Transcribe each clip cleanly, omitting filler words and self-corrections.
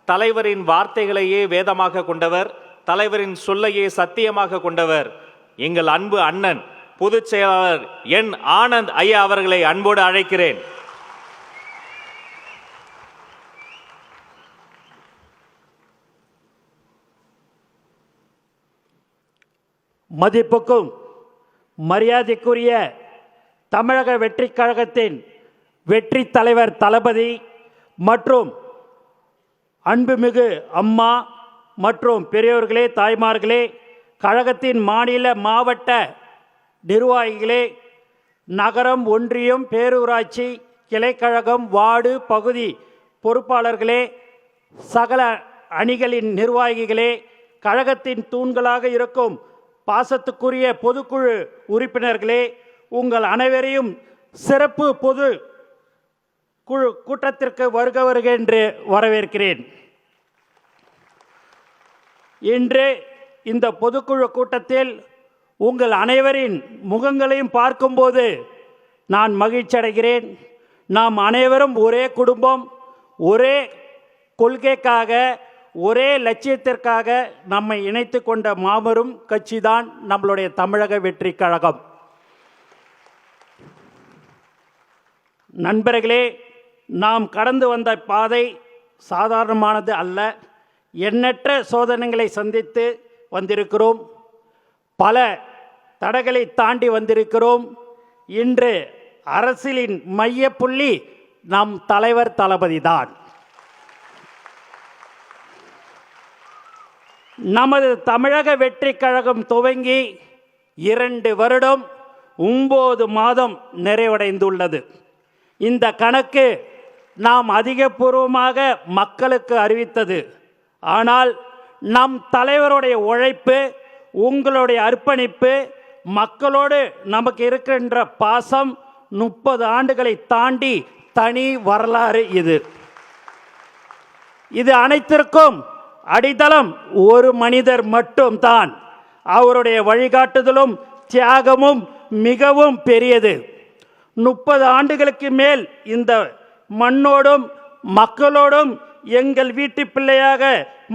தலைவரின் வார்த்தைகளையே வேதமாக கொண்டவர், தலைவரின் சொல்லையே சத்தியமாக கொண்டவர் எங்கள் அன்பு அண்ணன் பொதுச் செயலாளர் என் ஆனந்த் ஐயா அவர்களை அன்போடு அழைக்கிறேன். மதிப்புக்கும் மரியாதைக்குரிய தமிழக வெற்றி கழகத்தின் வெற்றி தலைவர் தளபதி மற்றும் அன்புமிகு அம்மா மற்றும் பெரியோர்களே, தாய்மார்களே, கழகத்தின் மாநில மாவட்ட நிர்வாகிகளே, நகரம், ஒன்றியம், பேரூராட்சி, கிளைக்கழகம், வார்டு, பகுதி பொறுப்பாளர்களே, சகல அணிகளின் நிர்வாகிகளே, கழகத்தின் தூண்களாக இருக்கும் பாசத்துக்குரிய பொதுக்குழு உறுப்பினர்களே, உங்கள் அனைவரையும் சிறப்பு பொது குழு கூட்டத்திற்கு வருக என்று வரவேற்கிறேன். இன்று இந்த பொதுக்குழு கூட்டத்தில் உங்கள் அனைவரின் முகங்களையும் பார்க்கும்போது நான் மகிழ்ச்சி அடைகிறேன். நாம் அனைவரும் ஒரே குடும்பம், ஒரே கொள்கைக்காக, ஒரே லட்சியத்திற்காக நம்மை இணைத்து கொண்ட மாபெரும் கட்சி தான் நம்மளுடைய தமிழக வெற்றி கழகம். நண்பர்களே, நாம் கடந்து வந்த பாதை சாதாரணமானது அல்ல. எண்ணற்ற சோதனைகளை சந்தித்து வந்திருக்கிறோம். பல தடைகளை தாண்டி வந்திருக்கிறோம். இன்று அரசியலின் மைய புள்ளி நம் தலைவர் தளபதி தான். நமது தமிழக வெற்றி கழகம் துவங்கி 2 வருடம் 9 மாதம் நிறைவடைந்துள்ளது. இந்த கணக்கு நாம் அதிகபூர்வமாக மக்களுக்கு அறிவித்தது. ஆனால் நம் தலைவருடைய உழைப்பு, உங்களுடைய அர்ப்பணிப்பு, மக்களோடு நமக்கு இருக்கின்ற பாசம் 30 ஆண்டுகளை தாண்டி தனி வரலாறு. இது அனைத்திற்கும் அடித்தளம் ஒரு மனிதர் மட்டும்தான். அவருடைய வழிகாட்டுதலும் தியாகமும் மிகவும் பெரியது. 30 ஆண்டுகளுக்கு மேல் இந்த மண்ணோடும் மக்களோடும் எங்கள் வீட்டு பிள்ளையாக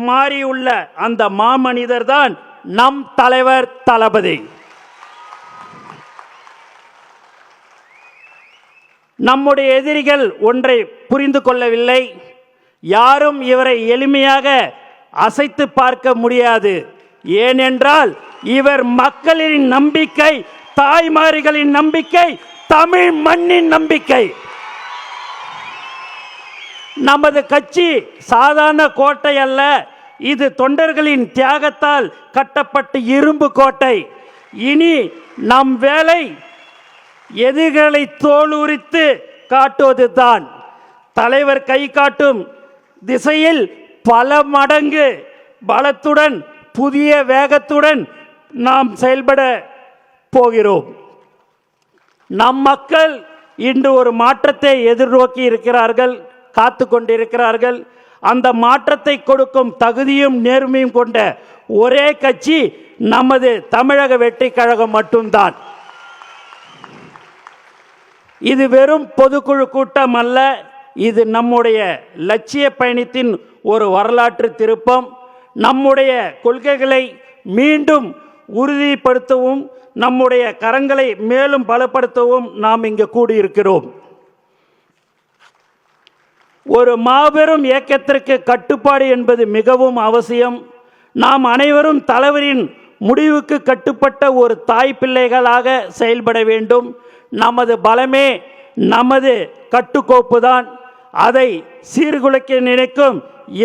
மாறியுள்ள அந்த மாமனிதர் தான் நம் தலைவர் தளபதி. நம்முடைய எதிரிகள் ஒன்றை புரிந்து கொள்ளவில்லை. யாரும் இவரை எளிமையாக அசைத்து பார்க்க முடியாது. ஏனென்றால் இவர் மக்களின் நம்பிக்கை, தாய்மார்களின் நம்பிக்கை, தமிழ் மண்ணின் நம்பிக்கை. நமது கட்சி சாதாரண கோட்டை அல்ல. இது தொண்டர்களின் தியாகத்தால் கட்டப்பட்ட இரும்பு கோட்டை. இனி நம் வேலை எதிரிகளை தோலுரித்து காட்டுவதுதான். தலைவர் கை காட்டும் திசையில் பல மடங்கு பலத்துடன், புதிய வேகத்துடன் நாம் செயல்பட போகிறோம். நம் மக்கள் இன்று ஒரு மாற்றத்தை எதிர்நோக்கி இருக்கிறார்கள், காத்து கொண்டிருக்கிறார்கள். அந்த மாற்றத்தை கொடுக்கும் தகுதியும் நேர்மையும் கொண்ட ஒரே கட்சி நமது தமிழக வெற்றி கழகம் மட்டும்தான். இது வெறும் பொதுக்குழு கூட்டம் அல்ல. இது நம்முடைய லட்சிய பயணத்தின் ஒரு வரலாற்று திருப்பம். நம்முடைய கொள்கைகளை மீண்டும் உறுதிப்படுத்தவும், நம்முடைய கரங்களை மேலும் பலப்படுத்தவும் நாம் இங்கு கூடியிருக்கிறோம். ஒரு மாபெரும் இயக்கத்திற்கு கட்டுப்பாடு என்பது மிகவும் அவசியம். நாம் அனைவரும் தலைவரின் முடிவுக்கு கட்டுப்பட்ட ஒரு தாய் பிள்ளைகளாக செயல்பட வேண்டும். நமது பலமே நமது கட்டுக்கோப்பு தான். அதை சீர்குலைக்க நினைக்கும்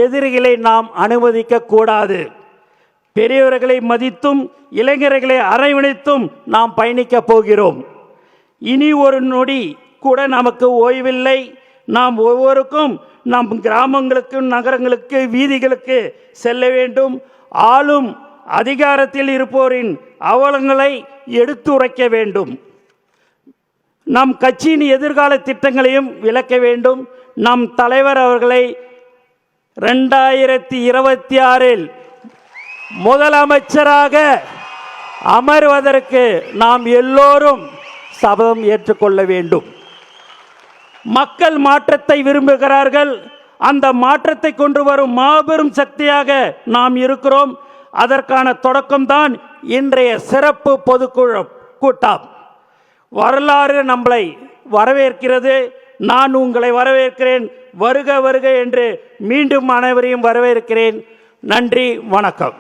எதிரிகளை நாம் அனுமதிக்க கூடாது. பெரியவர்களை மதித்தும் இளைஞர்களை அரவணைத்தும் நாம் பயணிக்க போகிறோம். இனி ஒரு நொடி கூட நமக்கு ஓய்வில்லை. நாம் ஒவ்வொருக்கும் நம் கிராமங்களுக்கு, நகரங்களுக்கு, வீதிகளுக்கு செல்ல வேண்டும். ஆளும் அதிகாரத்தில் இருப்போரின் அவலங்களை எடுத்துரைக்க வேண்டும். நம் கட்சியின் எதிர்கால திட்டங்களையும் விளக்க வேண்டும். நம் தலைவர் அவர்களை 2026 முதலமைச்சராக அமர்வதற்கு நாம் எல்லோரும் சபதம் ஏற்றுக்கொள்ள வேண்டும். மக்கள் மாற்றத்தை விரும்புகிறார்கள். அந்த மாற்றத்தை கொண்டு வரும் மாபெரும் சக்தியாக நாம் இருக்கிறோம். அதற்கான தொடக்கம்தான் இன்றைய சிறப்பு பொதுக்குழு கூட்டம். வரலாறு நம்மளை வரவேற்கிறது. நான் உங்களை வரவேற்கிறேன். வருக வருக என்று மீண்டும் அனைவரையும் வரவேற்கிறேன். நன்றி, வணக்கம்.